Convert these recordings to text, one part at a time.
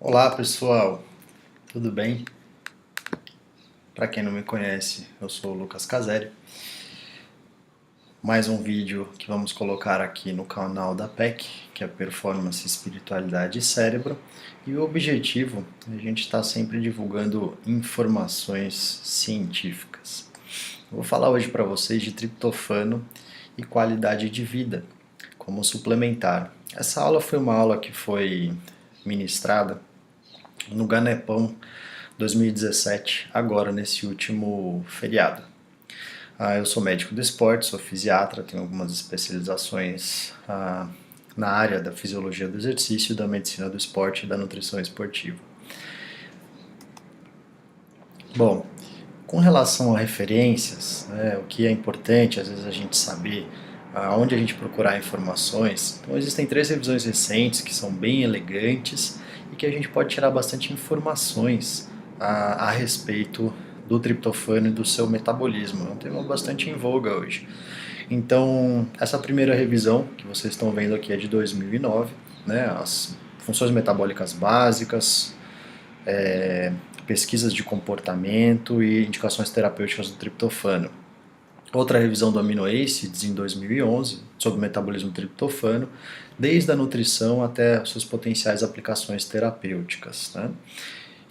Olá pessoal, tudo bem? Para quem não me conhece, eu sou o Lucas Caselli. Mais um vídeo que vamos colocar aqui no canal da PEC, que é Performance, Espiritualidade e Cérebro. E o objetivo é a gente estar sempre divulgando informações científicas. Eu vou falar hoje para vocês de triptofano e qualidade de vida, como suplementar. Essa aula foi uma aula que foi ministrada no Ganepão 2017, agora nesse último feriado. Eu sou médico do esporte, sou fisiatra, tenho algumas especializações na área da fisiologia do exercício, da medicina do esporte e da nutrição esportiva. Bom, com relação a referências, o que é importante às vezes a gente saber onde a gente procurar informações. Então existem 3 revisões recentes que são bem elegantes e que a gente pode tirar bastante informações a respeito do triptofano e do seu metabolismo. É um tema bastante em voga hoje. Então, essa primeira revisão que vocês estão vendo aqui é de 2009, né, as funções metabólicas básicas, pesquisas de comportamento e indicações terapêuticas do triptofano. Outra revisão do Amino Acids em 2011, sobre o metabolismo do triptofano, desde a nutrição até suas potenciais aplicações terapêuticas. Né?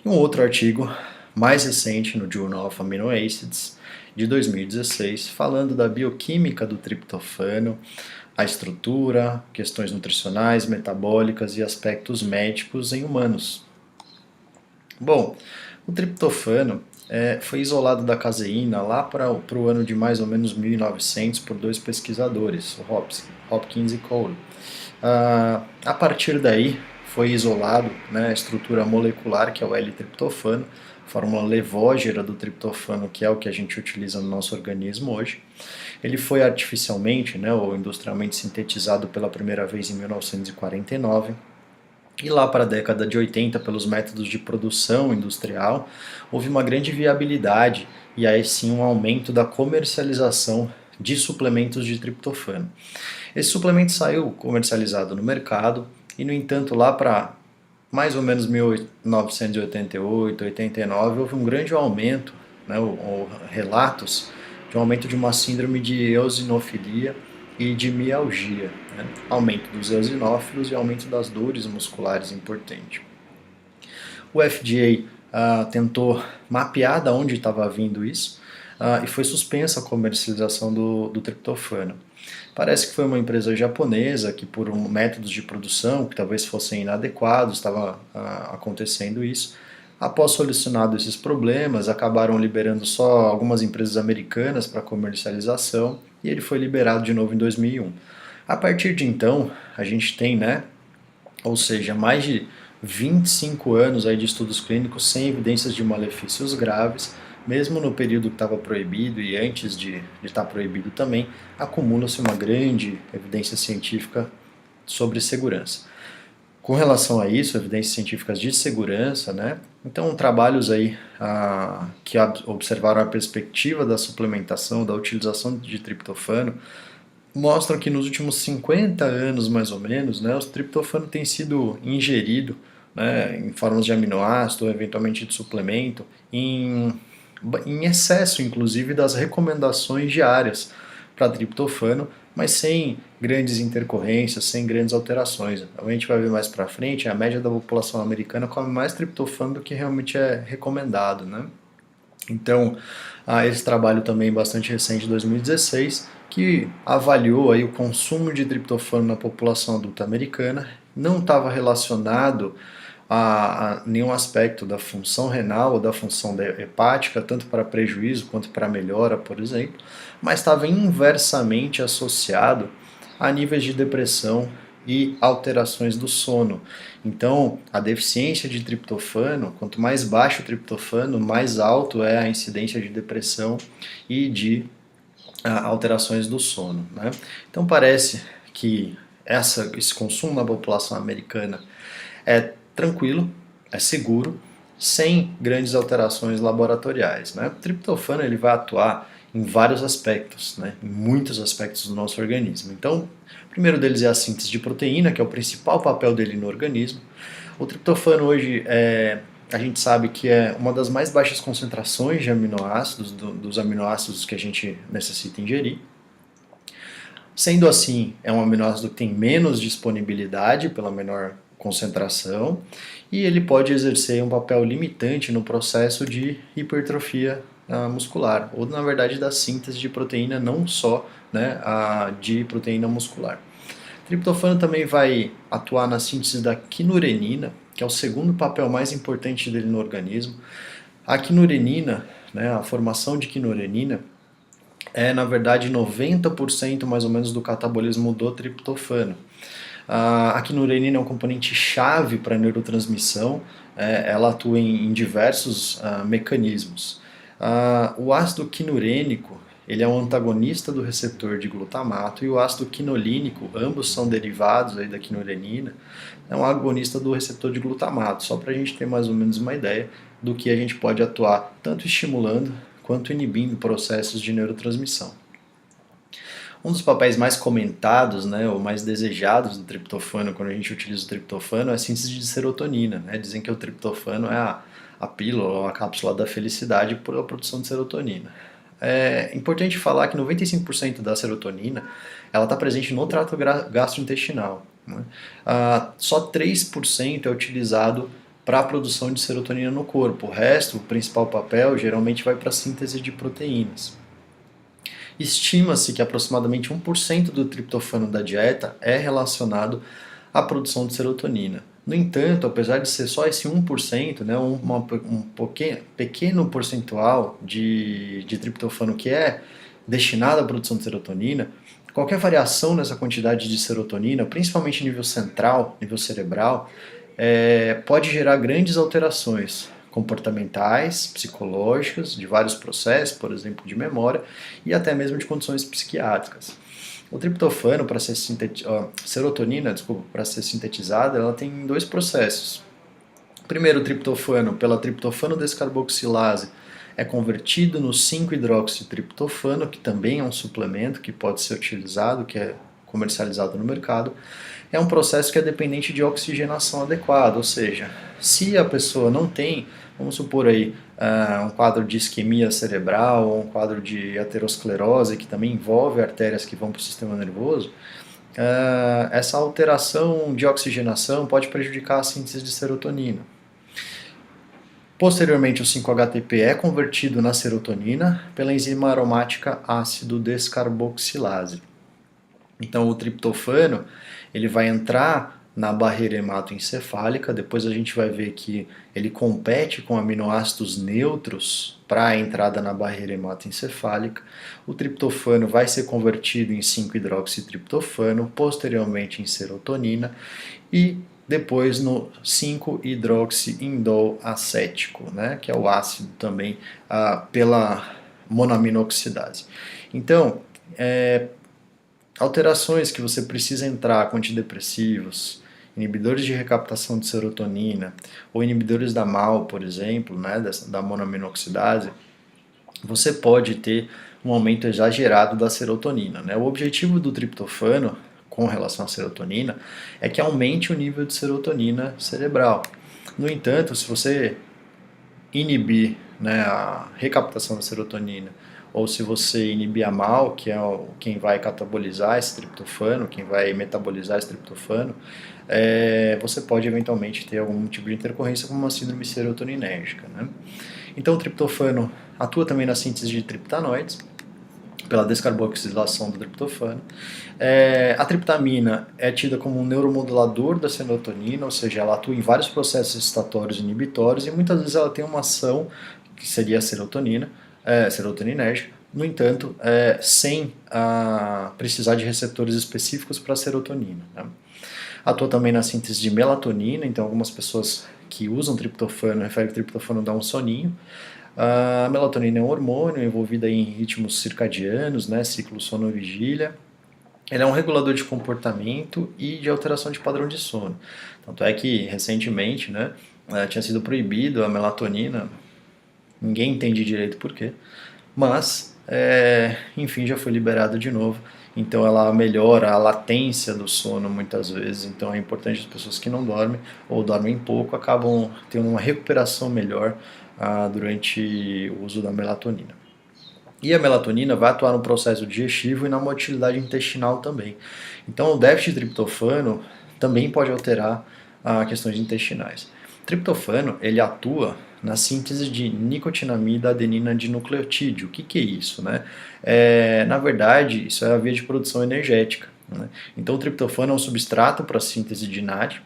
E um outro artigo mais recente no Journal of Amino Acids, de 2016, falando da bioquímica do triptofano, a estrutura, questões nutricionais, metabólicas e aspectos médicos em humanos. Bom, o triptofano foi isolado da caseína lá para o ano de mais ou menos 1900 por 2 pesquisadores, o Hopkins e Cole. A partir daí foi isolado, né, a estrutura molecular, que é o L-triptofano, fórmula levógera do triptofano, que é o que a gente utiliza no nosso organismo hoje. Ele foi artificialmente, né, ou industrialmente sintetizado pela primeira vez em 1949. E lá para a década de 80, pelos métodos de produção industrial, houve uma grande viabilidade e aí sim um aumento da comercialização de suplementos de triptofano. Esse suplemento saiu comercializado no mercado e, no entanto, lá para mais ou menos 1988, 89, houve um grande aumento, né, ou relatos de um aumento de uma síndrome de eosinofilia e de mialgia, né? Aumento dos eosinófilos e aumento das dores musculares importante. O FDA tentou mapear de onde estava vindo isso e foi suspensa a comercialização do triptofano. Parece que foi uma empresa japonesa que, por métodos de produção que talvez fossem inadequados, estava acontecendo isso. Após solucionado esses problemas, acabaram liberando só algumas empresas americanas para comercialização e ele foi liberado de novo em 2001. A partir de então, a gente tem, né, ou seja, mais de 25 anos aí de estudos clínicos sem evidências de malefícios graves, mesmo no período que estava proibido e antes de estar proibido também, acumula-se uma grande evidência científica sobre segurança. Com relação a isso, evidências científicas de segurança, né? Então, trabalhos aí que observaram a perspectiva da suplementação, da utilização de triptofano, mostram que nos últimos 50 anos, mais ou menos, né, o triptofano tem sido ingerido, né, em formas de aminoácido, ou eventualmente de suplemento, em excesso, inclusive, das recomendações diárias para triptofano, mas sem grandes intercorrências, sem grandes alterações. A gente vai ver mais para frente, a média da população americana come mais triptofano do que realmente é recomendado, né? Então, há esse trabalho também bastante recente de 2016, que avaliou aí o consumo de triptofano na população adulta americana, não estava relacionado a nenhum aspecto da função renal ou da função hepática, tanto para prejuízo quanto para melhora, por exemplo, mas estava inversamente associado a níveis de depressão e alterações do sono. Então, a deficiência de triptofano, quanto mais baixo o triptofano, mais alto é a incidência de depressão e de alterações do sono, né? Então, parece que esse consumo na população americana é tranquilo, é seguro, sem grandes alterações laboratoriais, né? O triptofano ele vai atuar em vários aspectos, né? Em muitos aspectos do nosso organismo. Então, o primeiro deles é a síntese de proteína, que é o principal papel dele no organismo. O triptofano hoje a gente sabe que é uma das mais baixas concentrações de aminoácidos, dos aminoácidos que a gente necessita ingerir. Sendo assim, é um aminoácido que tem menos disponibilidade pela menor concentração e ele pode exercer um papel limitante no processo de hipertrofia muscular, ou na verdade da síntese de proteína, não só, né, de proteína muscular. O triptofano também vai atuar na síntese da quinurenina, que é o segundo papel mais importante dele no organismo. A quinurenina, né, a formação de quinurenina, é na verdade 90% mais ou menos do catabolismo do triptofano. A quinurenina é um componente chave para a neurotransmissão, ela atua em diversos mecanismos. O ácido quinurênico ele é um antagonista do receptor de glutamato, e o ácido quinolínico, ambos são derivados aí da quinurenina, é um agonista do receptor de glutamato, só para a gente ter mais ou menos uma ideia do que a gente pode atuar tanto estimulando quanto inibindo processos de neurotransmissão. Um dos papéis mais comentados, né, ou mais desejados do triptofano, quando a gente utiliza o triptofano, é a síntese de serotonina. Né? Dizem que o triptofano é a pílula ou a cápsula da felicidade por a produção de serotonina. É importante falar que 95% da serotonina está presente no trato gastrointestinal. Né? Só 3% é utilizado para a produção de serotonina no corpo. O resto, o principal papel, geralmente vai para a síntese de proteínas. Estima-se que aproximadamente 1% do triptofano da dieta é relacionado à produção de serotonina. No entanto, apesar de ser só esse 1%, né, um pequeno percentual de triptofano que é destinado à produção de serotonina, qualquer variação nessa quantidade de serotonina, principalmente nível central, nível cerebral, pode gerar grandes alterações comportamentais, psicológicas, de vários processos, por exemplo, de memória, e até mesmo de condições psiquiátricas. O triptofano, para ser serotonina, para ser sintetizada, ela tem dois processos. Primeiro, o triptofano, pela triptofano descarboxilase, é convertido no 5-hidroxitriptofano, que também é um suplemento que pode ser utilizado, que é comercializado no mercado. É um processo que é dependente de oxigenação adequada, ou seja, se a pessoa não tem, vamos supor aí, um quadro de isquemia cerebral ou um quadro de aterosclerose, que também envolve artérias que vão para o sistema nervoso, essa alteração de oxigenação pode prejudicar a síntese de serotonina. Posteriormente, o 5-HTP é convertido na serotonina pela enzima aromática ácido descarboxilase. Então, o triptofano ele vai entrar na barreira hematoencefálica, depois a gente vai ver que ele compete com aminoácidos neutros para a entrada na barreira hematoencefálica. O triptofano vai ser convertido em 5-hidroxitriptofano, posteriormente em serotonina e depois no 5-hidroxiindol acético, né, que é o ácido também pela monoaminoxidase. Então, alterações que você precisa entrar com antidepressivos, inibidores de recaptação de serotonina ou inibidores da MAO, por exemplo, né, da monoaminoxidase, você pode ter um aumento exagerado da serotonina. Né? O objetivo do triptofano com relação à serotonina é que aumente o nível de serotonina cerebral. No entanto, se você inibir, né, a recaptação da serotonina, ou se você inibir a MAO, que é quem vai catabolizar esse triptofano, quem vai metabolizar esse triptofano, você pode eventualmente ter algum tipo de intercorrência como uma síndrome serotoninérgica. Né? Então o triptofano atua também na síntese de triptanoides, pela descarboxilação do triptofano. A triptamina é tida como um neuromodulador da serotonina, ou seja, ela atua em vários processos excitatórios e inibitórios, e muitas vezes ela tem uma ação, que seria a serotonina, serotoninérgica, no entanto, sem precisar de receptores específicos para a serotonina. Né? Atua também na síntese de melatonina, então algumas pessoas que usam triptofano referem que o triptofano dá um soninho. A melatonina é um hormônio envolvido em ritmos circadianos, né, ciclo sono-vigília. Ele é um regulador de comportamento e de alteração de padrão de sono. Tanto é que, recentemente, né, tinha sido proibido a melatonina, ninguém entende direito por quê, mas enfim, já foi liberado de novo. Então ela melhora a latência do sono muitas vezes. Então é importante as pessoas que não dormem ou dormem pouco acabam tendo uma recuperação melhor durante o uso da melatonina. E a melatonina vai atuar no processo digestivo e na motilidade intestinal também. Então o déficit de triptofano também pode alterar questões intestinais. O triptofano ele atua na síntese de nicotinamida adenina dinucleotídeo. O que é isso? Né? Na verdade, isso é a via de produção energética. Né? Então o triptofano é um substrato para a síntese de NAD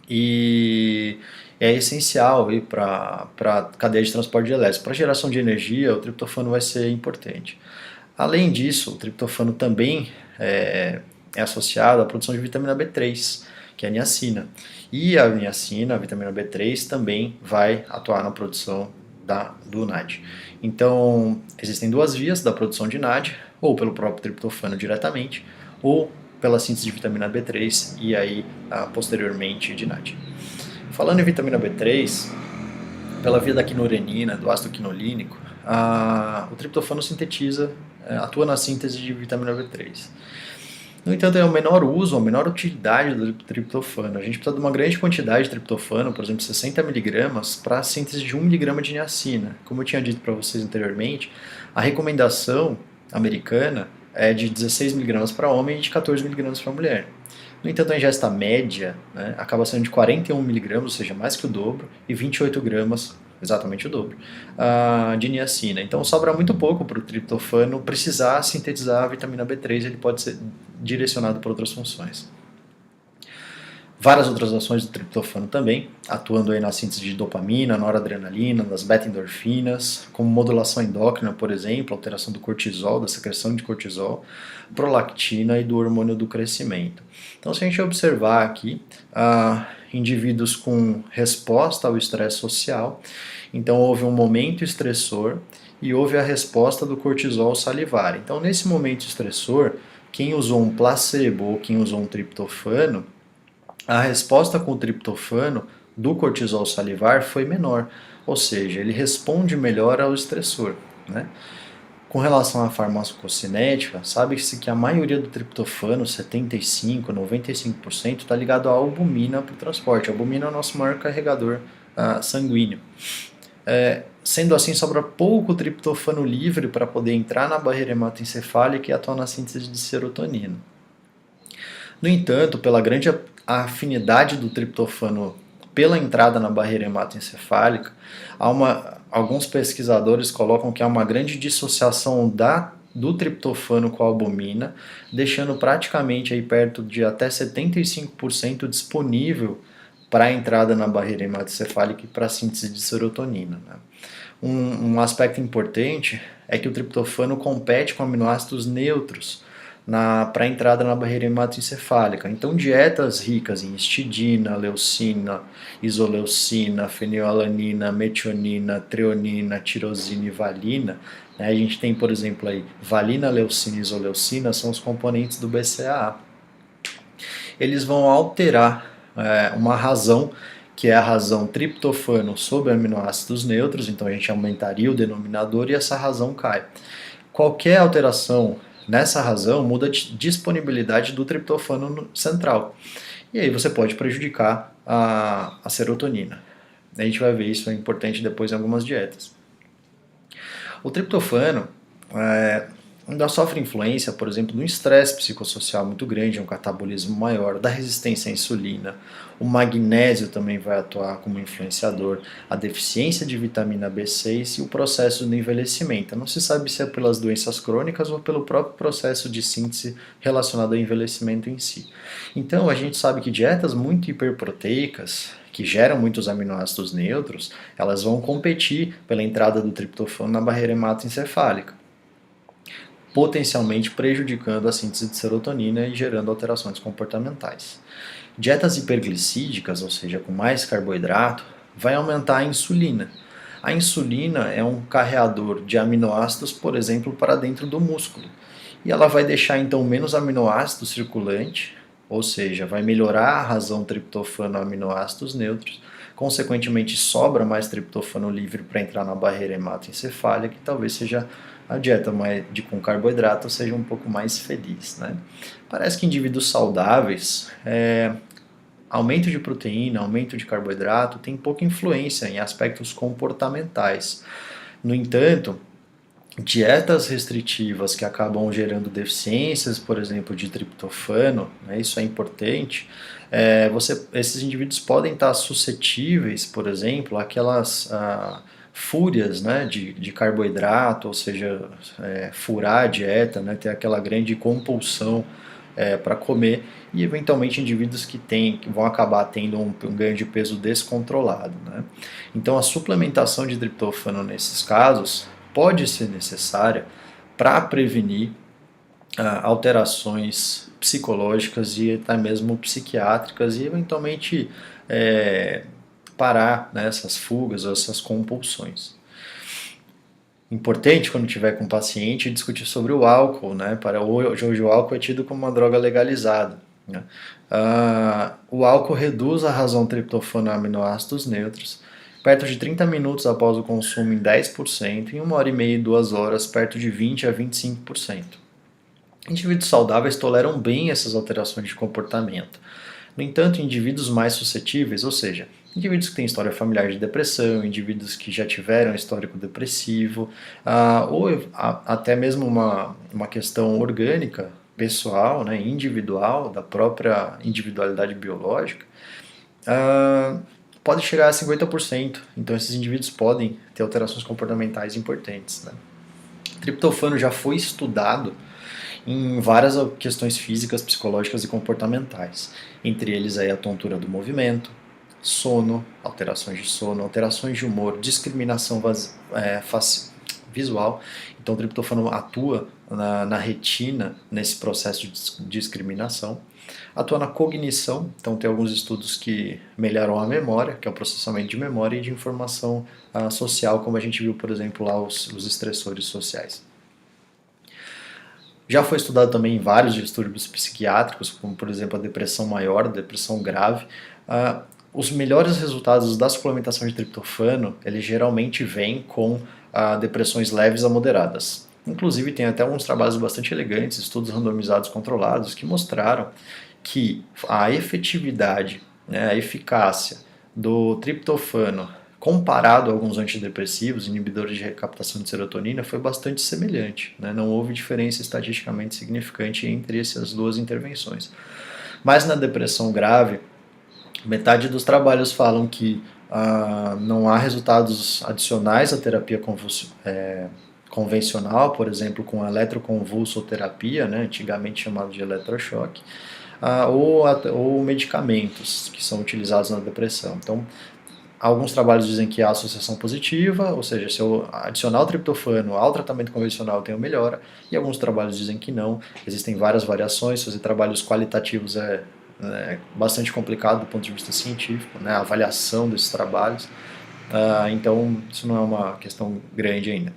e é essencial para a cadeia de transporte de elétrons. Para geração de energia, o triptofano vai ser importante. Além disso, o triptofano também é associado à produção de vitamina B3, que é a niacina. E a niacina, a vitamina B3, também vai atuar na produção do NAD. Então, existem duas vias da produção de NAD, ou pelo próprio triptofano diretamente, ou pela síntese de vitamina B3 e aí posteriormente de NAD. Falando em vitamina B3, pela via da quinurenina, do ácido quinolínico, o triptofano atua na síntese de vitamina B3. No entanto, é o menor uso, a menor utilidade do triptofano. A gente precisa de uma grande quantidade de triptofano, por exemplo, 60 mg, para a síntese de 1 mg de niacina. Como eu tinha dito para vocês anteriormente, a recomendação americana é de 16 mg para homem e de 14 mg para mulher. No entanto, a ingesta média acaba sendo de 41 mg, ou seja, mais que o dobro, e 28 gramas, exatamente o dobro, de niacina. Então sobra muito pouco para o triptofano precisar sintetizar a vitamina B3, ele pode ser direcionado para outras funções. Várias outras ações do triptofano também, atuando aí na síntese de dopamina, noradrenalina, das beta-endorfinas, como modulação endócrina, por exemplo, alteração do cortisol, da secreção de cortisol, prolactina e do hormônio do crescimento. Então, se a gente observar aqui, indivíduos com resposta ao estresse social, então houve um momento estressor e houve a resposta do cortisol salivar. Então, nesse momento estressor, quem usou um placebo ou quem usou um triptofano, a resposta com o triptofano do cortisol salivar foi menor, ou seja, ele responde melhor ao estressor. Né? Com relação à farmacocinética, sabe-se que a maioria do triptofano, 75%, 95%, está ligado à albumina para o transporte. A albumina é o nosso maior carregador sanguíneo. Sendo assim, sobra pouco triptofano livre para poder entrar na barreira hematoencefálica e atuar na síntese de serotonina. No entanto, pela grande afinidade do triptofano pela entrada na barreira hematoencefálica, alguns pesquisadores colocam que há uma grande dissociação do triptofano com a albumina, deixando praticamente aí perto de até 75% disponível para a entrada na barreira hematoencefálica e para a síntese de serotonina. Né? Um aspecto importante é que o triptofano compete com aminoácidos neutros para a entrada na barreira hematoencefálica. Então, dietas ricas em histidina, leucina, isoleucina, fenilalanina, metionina, treonina, tirosina e valina. A gente tem, por exemplo, aí, valina, leucina e isoleucina são os componentes do BCAA. Eles vão alterar uma razão, que é a razão triptofano sobre aminoácidos neutros, então a gente aumentaria o denominador e essa razão cai. Qualquer alteração nessa razão muda a disponibilidade do triptofano central. E aí você pode prejudicar a serotonina. A gente vai ver isso, é importante depois em algumas dietas. O triptofano ainda sofre influência, por exemplo, de um estresse psicossocial muito grande, um catabolismo maior, da resistência à insulina. O magnésio também vai atuar como influenciador, a deficiência de vitamina B6 e o processo do envelhecimento. Não se sabe se é pelas doenças crônicas ou pelo próprio processo de síntese relacionado ao envelhecimento em si. Então, a gente sabe que dietas muito hiperproteicas, que geram muitos aminoácidos neutros, elas vão competir pela entrada do triptofano na barreira hematoencefálica, potencialmente prejudicando a síntese de serotonina e gerando alterações comportamentais. Dietas hiperglicídicas, ou seja, com mais carboidrato, vai aumentar a insulina. A insulina é um carreador de aminoácidos, por exemplo, para dentro do músculo. E ela vai deixar então menos aminoácido circulante, ou seja, vai melhorar a razão triptofano-aminoácidos neutros, consequentemente sobra mais triptofano livre para entrar na barreira hematoencefálica, que talvez seja a dieta com carboidrato seja um pouco mais feliz, né? Parece que indivíduos saudáveis, aumento de proteína, aumento de carboidrato tem pouca influência em aspectos comportamentais. No entanto, dietas restritivas que acabam gerando deficiências, por exemplo, de triptofano, né, isso é importante, esses indivíduos podem estar suscetíveis, por exemplo, àquelas fúrias, né, de carboidrato, ou seja, furar a dieta, né, ter aquela grande compulsão para comer, e eventualmente indivíduos que vão acabar tendo um ganho de peso descontrolado, né? Então a suplementação de triptofano nesses casos pode ser necessária para prevenir alterações psicológicas e até mesmo psiquiátricas e eventualmente parar, né, essas fugas ou essas compulsões. Importante quando tiver com o paciente discutir sobre o álcool, né? Hoje o álcool é tido como uma droga legalizada, né? O álcool reduz a razão triptofano a aminoácidos neutros, perto de 30 minutos após o consumo em 10%, em 1h30 e 2 horas perto de 20 a 25%. Indivíduos saudáveis toleram bem essas alterações de comportamento. No entanto, indivíduos mais suscetíveis, ou seja, indivíduos que têm história familiar de depressão, indivíduos que já tiveram histórico depressivo, ou até mesmo uma questão orgânica, pessoal, né, individual, da própria individualidade biológica, pode chegar a 50%. Então esses indivíduos podem ter alterações comportamentais importantes, né? Triptofano já foi estudado em várias questões físicas, psicológicas e comportamentais. Entre eles aí a tontura do movimento, sono, alterações de sono, alterações de humor, discriminação visual. Então o triptofano atua na retina nesse processo de discriminação. Atua na cognição, então tem alguns estudos que melhoram a memória, que é o processamento de memória e de informação social, como a gente viu, por exemplo, lá os estressores sociais. Já foi estudado também em vários distúrbios psiquiátricos, como por exemplo a depressão maior, a depressão grave. Os melhores resultados da suplementação de triptofano, eles geralmente vêm com depressões leves a moderadas. Inclusive tem até alguns trabalhos bastante elegantes, estudos randomizados controlados, que mostraram que a efetividade, né, a eficácia do triptofano comparado a alguns antidepressivos, inibidores de recaptação de serotonina, foi bastante semelhante, né? Não houve diferença estatisticamente significante entre essas duas intervenções. Mas na depressão grave, metade dos trabalhos falam que não há resultados adicionais à terapia convencional, por exemplo, com eletroconvulsoterapia, né, antigamente chamado de eletrochoque, ou medicamentos que são utilizados na depressão. Então, alguns trabalhos dizem que há associação positiva, ou seja, se eu adicionar o triptofano ao tratamento convencional eu tenho melhora, e alguns trabalhos dizem que não. Existem várias variações, fazer trabalhos qualitativos é bastante complicado do ponto de vista científico, né, a avaliação desses trabalhos, então isso não é uma questão grande ainda.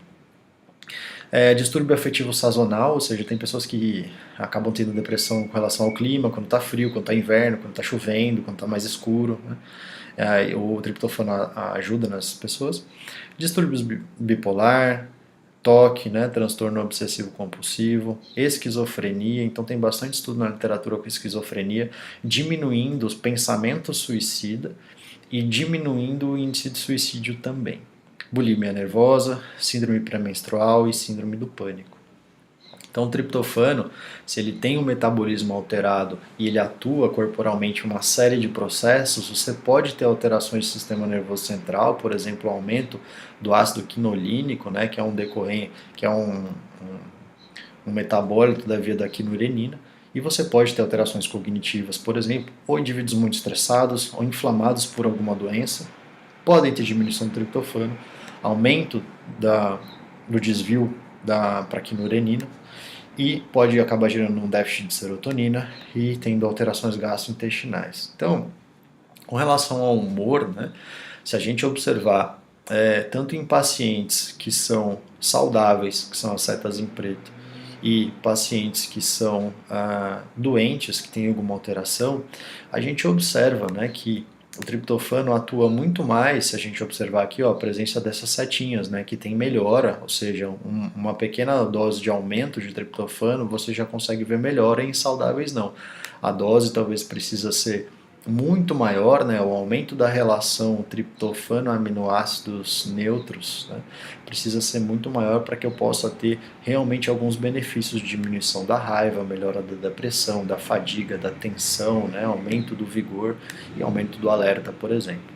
Distúrbio afetivo sazonal, ou seja, tem pessoas que acabam tendo depressão com relação ao clima, quando está frio, quando está inverno, quando está chovendo, quando está mais escuro, né? O triptofano ajuda nas pessoas. Distúrbios bipolar, TOC, né, transtorno obsessivo compulsivo, esquizofrenia, então tem bastante estudo na literatura com esquizofrenia, diminuindo os pensamentos suicida e diminuindo o índice de suicídio também. Bulimia nervosa, síndrome pré-menstrual e síndrome do pânico. Então o triptofano, se ele tem um metabolismo alterado e ele atua corporalmente em uma série de processos, você pode ter alterações do sistema nervoso central, por exemplo, aumento do ácido quinolínico, né, que é um metabólito da via da quinurenina, e você pode ter alterações cognitivas, por exemplo, ou indivíduos muito estressados ou inflamados por alguma doença, podem ter diminuição do triptofano, aumento do desvio para a quinurenina, e pode acabar gerando um déficit de serotonina e tendo alterações gastrointestinais. Então, com relação ao humor, né, se a gente observar tanto em pacientes que são saudáveis, que são as setas em preto, e pacientes que são doentes, que têm alguma alteração, a gente observa, né, que o triptofano atua muito mais, se a gente observar aqui, ó, a presença dessas setinhas, né, que tem melhora, ou seja, uma pequena dose de aumento de triptofano, você já consegue ver melhora, em saudáveis não. A dose talvez precisa ser muito maior, né, o aumento da relação triptofano-aminoácidos neutros, né, precisa ser muito maior para que eu possa ter realmente alguns benefícios de diminuição da raiva, melhora da depressão, da fadiga, da tensão, né, aumento do vigor e aumento do alerta, por exemplo.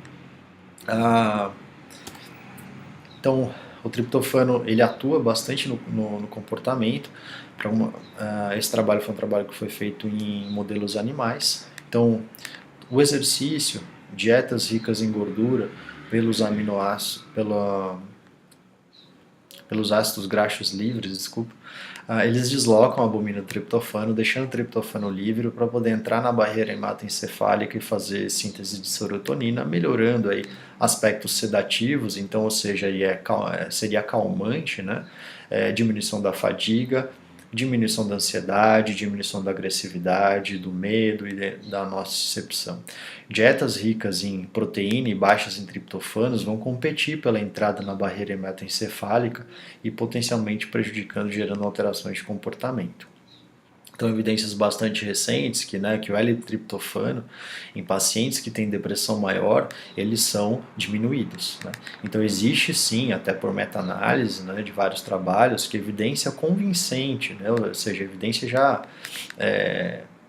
Então, o triptofano ele atua bastante no comportamento. Esse trabalho foi um trabalho que foi feito em modelos animais. Então, o exercício, dietas ricas em gordura, pelos aminoácidos, pelos ácidos graxos livres, desculpa, eles deslocam a albumina do triptofano, deixando o triptofano livre para poder entrar na barreira hematoencefálica e fazer síntese de serotonina, melhorando aí aspectos sedativos, então, ou seja, seria calmante, né? Diminuição da fadiga, diminuição da ansiedade, diminuição da agressividade, do medo e da nocicepção. Dietas ricas em proteína e baixas em triptofanos vão competir pela entrada na barreira hematoencefálica e potencialmente prejudicando, gerando alterações de comportamento. Então, evidências bastante recentes que o L-triptofano, em pacientes que têm depressão maior, eles são diminuídos. Né? Então, existe sim, até por meta-análise, né, de vários trabalhos, que evidência convincente, né, ou seja, evidência já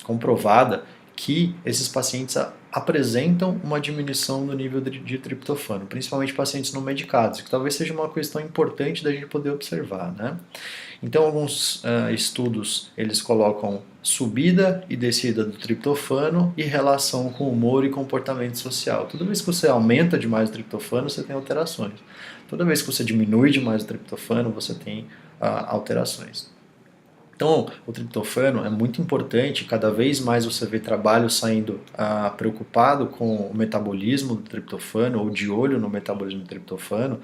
comprovada, que esses pacientes apresentam uma diminuição do nível de triptofano, principalmente pacientes não medicados, que talvez seja uma questão importante da gente poder observar, né? Então, alguns estudos eles colocam subida e descida do triptofano e relação com humor e comportamento social. Toda vez que você aumenta demais o triptofano, você tem alterações. Toda vez que você diminui demais o triptofano, você tem alterações. Então, o triptofano é muito importante, cada vez mais você vê trabalho saindo preocupado com o metabolismo do triptofano, ou de olho no metabolismo do triptofano,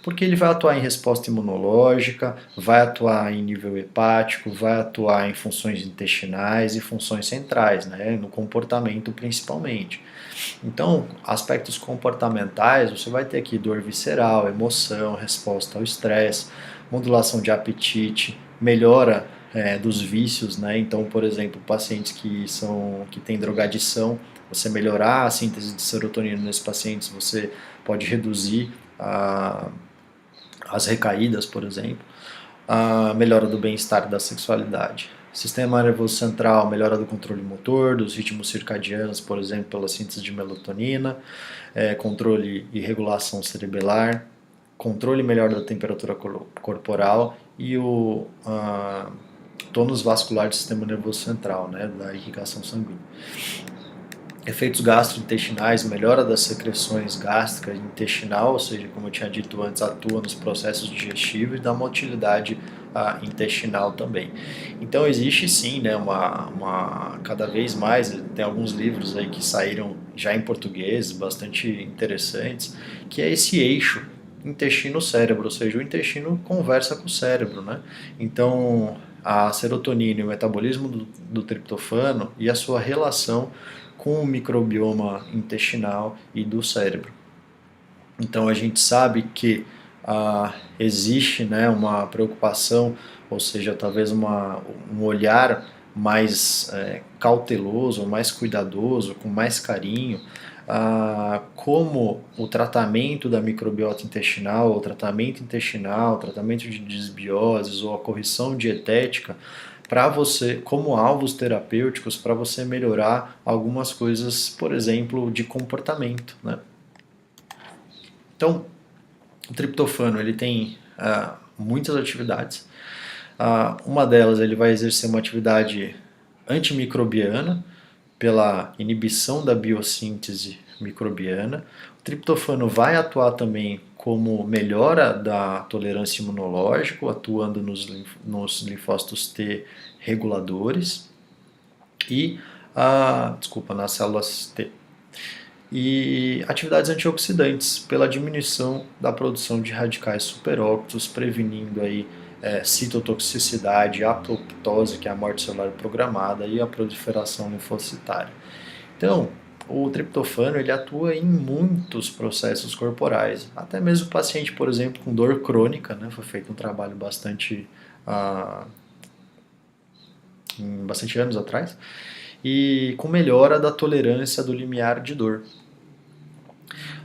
porque ele vai atuar em resposta imunológica, vai atuar em nível hepático, vai atuar em funções intestinais e funções centrais, né, no comportamento principalmente. Então, aspectos comportamentais, você vai ter aqui dor visceral, emoção, resposta ao estresse, modulação de apetite, melhora dos vícios, né? Então, por exemplo, pacientes que têm drogadição, você melhorar a síntese de serotonina nesses pacientes, você pode reduzir as recaídas, por exemplo, a melhora do bem-estar e da sexualidade. Sistema nervoso central, melhora do controle motor, dos ritmos circadianos, por exemplo, pela síntese de melatonina, controle e regulação cerebelar, controle melhor da temperatura corporal e o tônus vascular do sistema nervoso central, né, da irrigação sanguínea. Efeitos gastrointestinais, melhora das secreções gástricas e intestinal, ou seja, como eu tinha dito antes, atua nos processos digestivos e dá uma utilidade intestinal também. Então existe sim, né, cada vez mais, tem alguns livros aí que saíram já em português, bastante interessantes, que é esse eixo intestino-cérebro, ou seja, o intestino conversa com o cérebro, né? Então a serotonina e o metabolismo do triptofano e a sua relação com o microbioma intestinal e do cérebro. Então a gente sabe que existe, né, uma preocupação, ou seja, talvez um olhar mais cauteloso, mais cuidadoso, com mais carinho, como o tratamento da microbiota intestinal, o tratamento intestinal, o tratamento de desbioses ou a correção dietética para você, como alvos terapêuticos, para você melhorar algumas coisas, por exemplo, de comportamento, né? Então, o triptofano ele tem muitas atividades. Uma delas ele vai exercer uma atividade antimicrobiana pela inibição da biossíntese microbiana. O triptofano vai atuar também como melhora da tolerância imunológica, atuando nos linfócitos T reguladores e nas células T. E atividades antioxidantes pela diminuição da produção de radicais superóxidos, prevenindo aí citotoxicidade, apoptose, que é a morte celular programada, e a proliferação linfocitária. Então, o triptofano ele atua em muitos processos corporais, até mesmo paciente, por exemplo, com dor crônica, né? Foi feito um trabalho bastante anos atrás, e com melhora da tolerância do limiar de dor.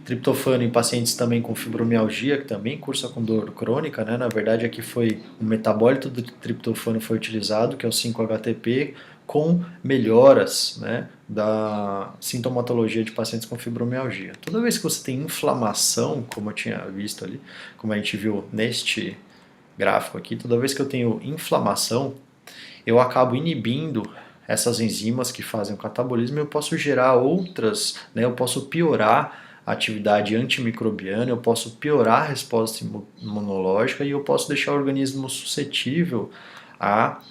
Triptofano em pacientes também com fibromialgia, que também cursa com dor crônica, né? Na verdade, aqui foi um metabólito do triptofano foi utilizado, que é o 5-HTP, com melhoras, né, da sintomatologia de pacientes com fibromialgia. Toda vez que você tem inflamação, como eu tinha visto ali, como a gente viu neste gráfico aqui, toda vez que eu tenho inflamação, eu acabo inibindo essas enzimas que fazem o catabolismo e eu posso gerar outras, né, eu posso piorar a atividade antimicrobiana, eu posso piorar a resposta imunológica e eu posso deixar o organismo suscetível à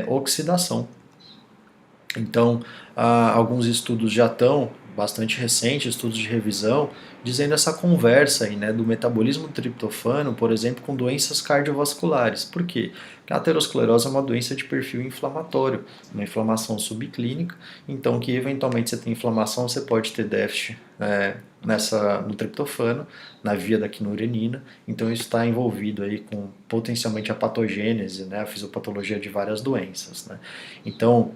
oxidação. Então, alguns estudos já estão bastante recentes, estudos de revisão, dizendo essa conversa aí, né, do metabolismo do triptofano, por exemplo, com doenças cardiovasculares. Por quê? Porque a aterosclerose é uma doença de perfil inflamatório, uma inflamação subclínica, então que eventualmente você tem inflamação, você pode ter déficit no triptofano, na via da quinurenina, então isso está envolvido aí com potencialmente a patogênese, né, a fisiopatologia de várias doenças, né? Então,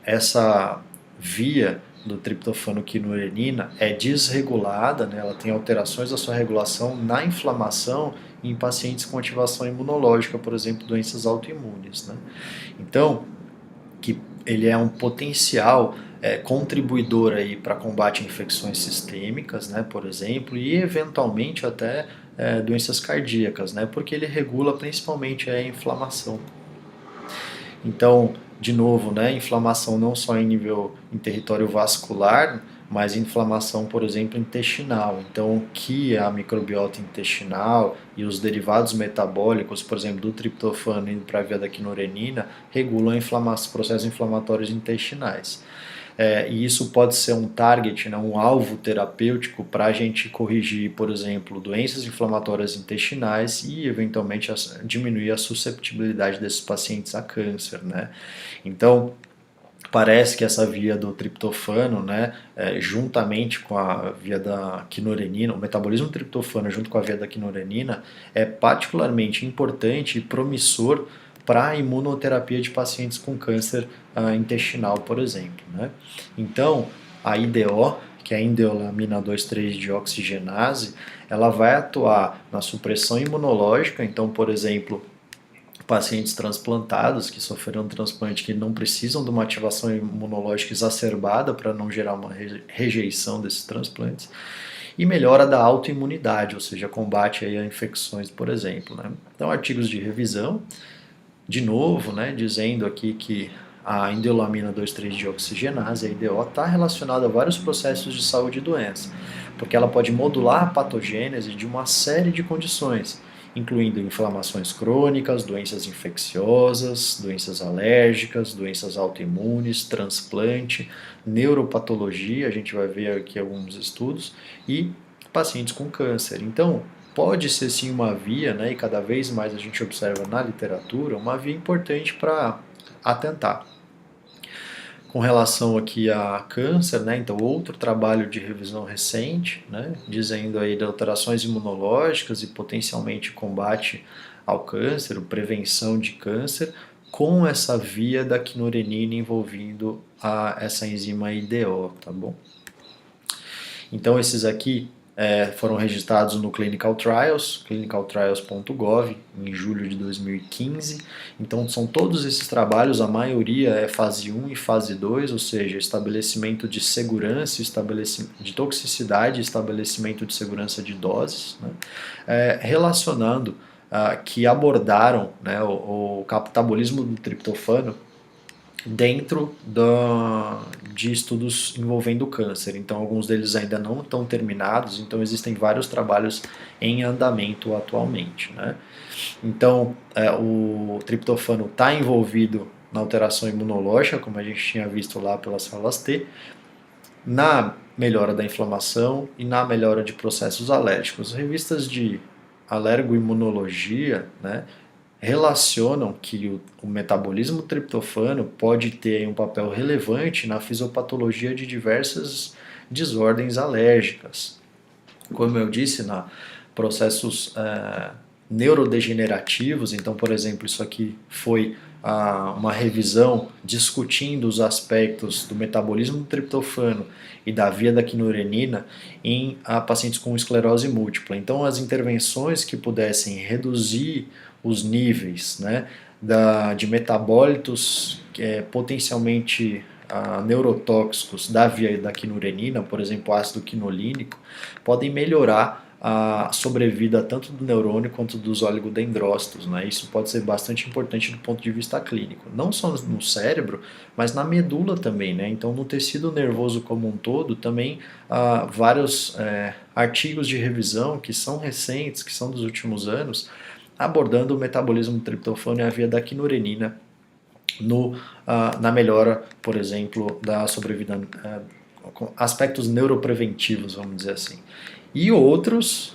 essa via do triptofano quinurenina é desregulada, né? Ela tem alterações da sua regulação na inflamação em pacientes com ativação imunológica, por exemplo, doenças autoimunes, né? Então, que ele é um potencial contribuidor aí para combate a infecções sistêmicas, né, por exemplo, e eventualmente até doenças cardíacas, né, porque ele regula principalmente a inflamação. Então, de novo, né, inflamação não só em território vascular, mas inflamação, por exemplo, intestinal. Então, que a microbiota intestinal e os derivados metabólicos, por exemplo, do triptofano indo para a via da quinurenina, regulam processos inflamatórios intestinais. E isso pode ser um target, né, um alvo terapêutico para a gente corrigir, por exemplo, doenças inflamatórias intestinais e, eventualmente, diminuir a susceptibilidade desses pacientes a câncer, né? Então, parece que essa via do triptofano, né, juntamente com a via da quinurenina, o metabolismo do triptofano junto com a via da quinurenina, é particularmente importante e promissor para a imunoterapia de pacientes com câncer intestinal, por exemplo, né? Então, a IDO, que é a indeolamina 2,3-dioxigenase, ela vai atuar na supressão imunológica. Então, por exemplo, pacientes transplantados que sofreram um transplante que não precisam de uma ativação imunológica exacerbada para não gerar uma rejeição desses transplantes, e melhora da autoimunidade, ou seja, combate aí a infecções, por exemplo, né? Então, artigos de revisão, de novo, né, dizendo aqui que a indeolamina 2,3-dioxigenase, a IDO, está relacionada a vários processos de saúde e doença, porque ela pode modular a patogênese de uma série de condições, incluindo inflamações crônicas, doenças infecciosas, doenças alérgicas, doenças autoimunes, transplante, neuropatologia, a gente vai ver aqui alguns estudos, e pacientes com câncer. Então, pode ser sim uma via, né, e cada vez mais a gente observa na literatura, uma via importante para atentar. Com relação aqui a câncer, né, então outro trabalho de revisão recente, né, dizendo aí de alterações imunológicas e potencialmente combate ao câncer, prevenção de câncer, com essa via da quinurenina envolvendo essa enzima IDO, tá bom? Então esses aqui foram registrados no Clinical Trials, clinicaltrials.gov, em julho de 2015. Então são todos esses trabalhos, a maioria é fase 1 e fase 2, ou seja, estabelecimento de segurança, de toxicidade, estabelecimento de segurança de doses, né, relacionando que abordaram, né, o catabolismo do triptofano dentro de estudos envolvendo câncer. Então, alguns deles ainda não estão terminados, então existem vários trabalhos em andamento atualmente, né? Então, o triptofano está envolvido na alteração imunológica, como a gente tinha visto lá pelas células T, na melhora da inflamação e na melhora de processos alérgicos. Revistas de alergoimunologia, né, relacionam que o metabolismo do triptofano pode ter um papel relevante na fisiopatologia de diversas desordens alérgicas. Como eu disse, na processos neurodegenerativos. Então, por exemplo, isso aqui foi uma revisão discutindo os aspectos do metabolismo do triptofano e da via da quinurenina em pacientes com esclerose múltipla. Então, as intervenções que pudessem reduzir os níveis, né, de metabólitos potencialmente neurotóxicos da via da quinurenina, por exemplo, ácido quinolínico, podem melhorar a sobrevida tanto do neurônio quanto dos oligodendrócitos, né? Isso pode ser bastante importante do ponto de vista clínico, não só no cérebro, mas na medula também, né? Então, no tecido nervoso como um todo, também vários artigos de revisão que são recentes, que são dos últimos anos, abordando o metabolismo do triptofano e a via da quinurenina na melhora, por exemplo, da sobrevida, aspectos neuropreventivos, vamos dizer assim. E outros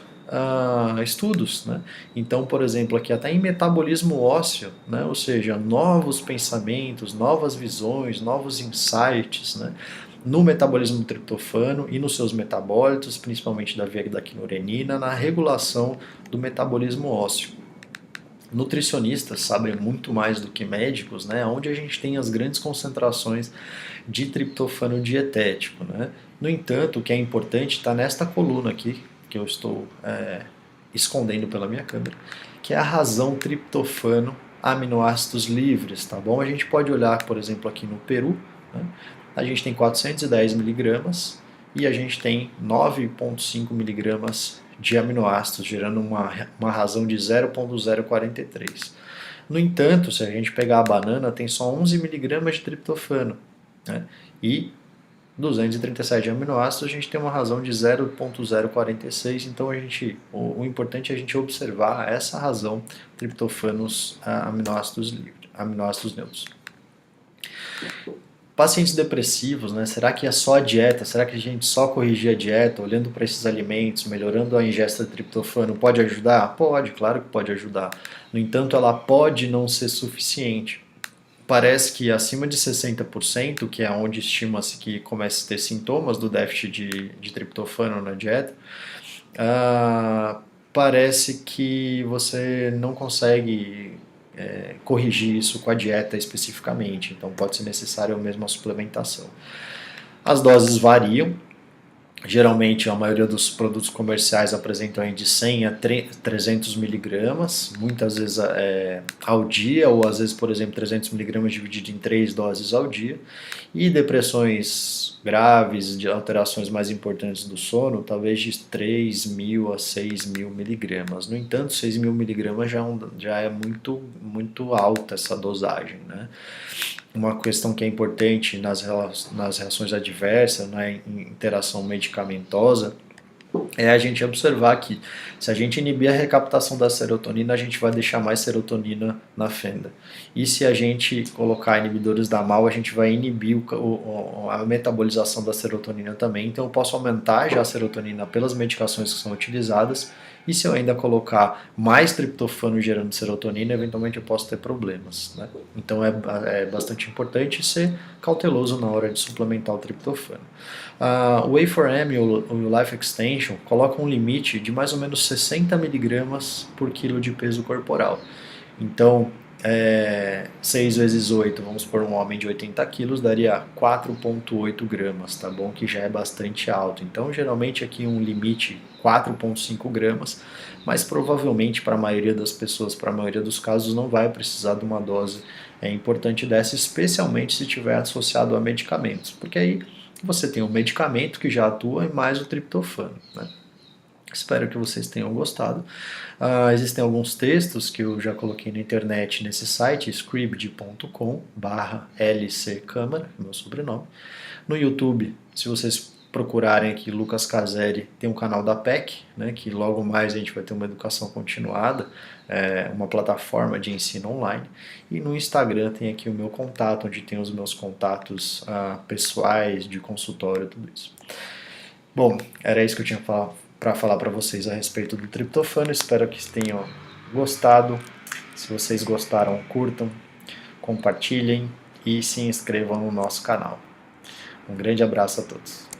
estudos, né? Então, por exemplo, aqui até em metabolismo ósseo, né? Ou seja, novos pensamentos, novas visões, novos insights, né? No metabolismo do triptofano e nos seus metabólitos, principalmente da via da quinurenina, na regulação do metabolismo ósseo. Nutricionistas sabem muito mais do que médicos, né? Onde a gente tem as grandes concentrações de triptofano dietético, né? No entanto, o que é importante está nesta coluna aqui, que eu estou escondendo pela minha câmera, que é a razão triptofano aminoácidos livres, tá bom? A gente pode olhar, por exemplo, aqui no Peru, né? A gente tem 410 miligramas e a gente tem 9,5 miligramas de aminoácidos, gerando uma razão de 0,043. No entanto, se a gente pegar a banana, tem só 11 miligramas de triptofano, né? E 237 aminoácidos, a gente tem uma razão de 0,046, então o importante é a gente observar essa razão triptofanos aminoácidos livres, aminoácidos neutros. Pacientes depressivos, né? Será que é só a dieta? Será que a gente só corrigir a dieta, olhando para esses alimentos, melhorando a ingesta de triptofano, pode ajudar? Pode, claro que pode ajudar. No entanto, ela pode não ser suficiente. Parece que acima de 60%, que é onde estima-se que comece a ter sintomas do déficit de triptofano na dieta, parece que você não consegue corrigir isso com a dieta especificamente, então pode ser necessária mesmo a suplementação. As doses variam, geralmente a maioria dos produtos comerciais apresentam de 100 a 300 miligramas, muitas vezes ao dia, ou às vezes, por exemplo, 300 miligramas dividido em 3 doses ao dia. E depressões graves, de alterações mais importantes do sono, talvez de 3.000 a 6.000 miligramas. No entanto, 6.000 miligramas já é muito, muito alta essa dosagem, né? Uma questão que é importante nas reações adversas, na interação medicamentosa, é a gente observar que se a gente inibir a recaptação da serotonina, a gente vai deixar mais serotonina na fenda. E se a gente colocar inibidores da MAO, a gente vai inibir a metabolização da serotonina também. Então eu posso aumentar já a serotonina pelas medicações que são utilizadas, e se eu ainda colocar mais triptofano gerando serotonina, eventualmente eu posso ter problemas, né? Então é bastante importante ser cauteloso na hora de suplementar o triptofano. O A4M e o Life Extension colocam um limite de mais ou menos 60 miligramas por quilo de peso corporal. Então, 6 vezes 8, vamos por um homem de 80 quilos, daria 4,8 gramas, tá bom? Que já é bastante alto. Então, geralmente aqui um limite 4,5 gramas, mas provavelmente para a maioria das pessoas, para a maioria dos casos, não vai precisar de uma dose importante dessa, especialmente se estiver associado a medicamentos, porque aí você tem um medicamento que já atua e mais o triptofano, né? Espero que vocês tenham gostado. Existem alguns textos que eu já coloquei na internet nesse site, scribd.com/lccâmara, meu sobrenome. No YouTube, se vocês procurarem aqui Lucas Caseri, tem um canal da PEC, né, que logo mais a gente vai ter uma educação continuada, uma plataforma de ensino online. E no Instagram tem aqui o meu contato, onde tem os meus contatos pessoais, de consultório, tudo isso. Bom, era isso que eu tinha para falar para vocês a respeito do triptofano. Espero que tenham gostado. Se vocês gostaram, curtam, compartilhem e se inscrevam no nosso canal. Um grande abraço a todos.